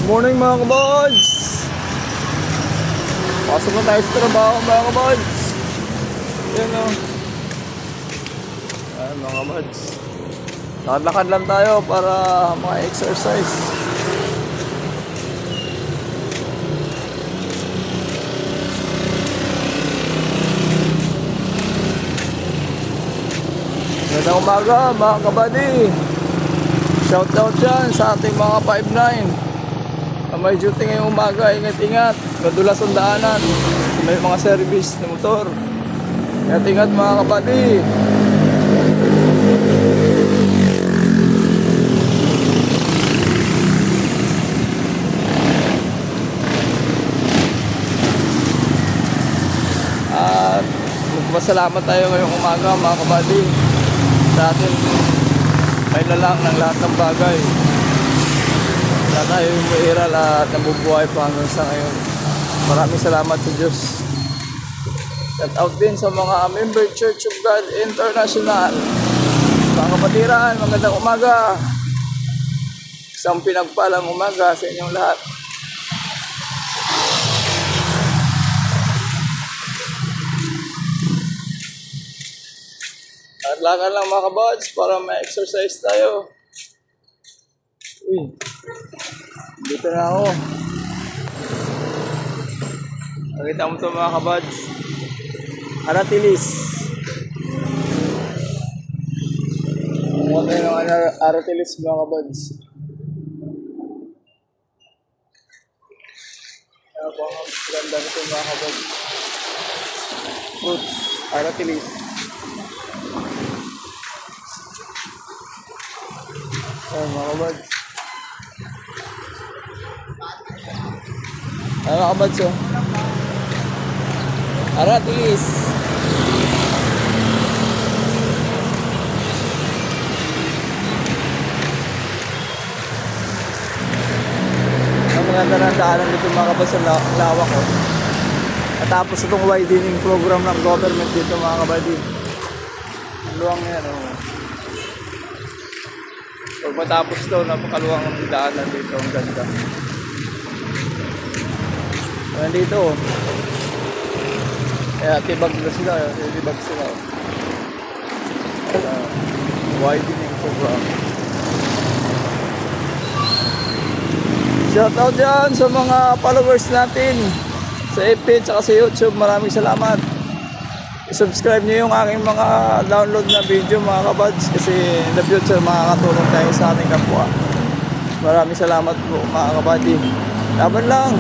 Morning mga kabods! Pasok na tayo sa trabaho mga kabods! Yan o. Ayan mga kabods. Lakad-lakad lang tayo para maka-exercise. Magandang umaga mga kabady! Shoutout dyan sa ating mga 5'9". May duty ngayong umaga, ingat-ingat. Madulas ang daanan. May mga service na motor. Ingat-ingat mga kabady. At magpasalamat tayo ngayong umaga mga kabady sa atin may lalang ng lahat ng bagay. Na tayo yung mairal at nabubuhay pa hanggang sa ngayon. Maraming salamat sa Diyos. Shout out din sa mga member Church of God International. Mga kapatiran, magandang umaga. Isang pinagpalang umaga sa inyong lahat. At lakad lang mga kabods para ma-exercise tayo. Uy, dito na ako. Nakita mo ito mga kabods. Aratilis. Huwag kayo ng Aratilis mga kabods. Kaya po ang ganda nito mga kabods. Fruits, Aratilis. Ayan mga kabods. Ayan mga kabods oh. Aratilis. Ang maganda ng daanan dito mga kabods sa lawak oh. At tapos itong widening program ng government dito mga kabady. Ang luwang yan oh. Pag matapos ito, napakaluwang ang daanan dito. Ang ganda. Ayan dito oh. Kaya tibag na sila. Tibag sila oh. Widening program. Shoutout dyan sa mga followers natin sa FB at sa YouTube. Maraming salamat. I-subscribe nyo yung aking mga download na video mga kabads kasi in the future makakatulong tayo sa ating kapwa. Maraming salamat po mga kabady. Laban lang!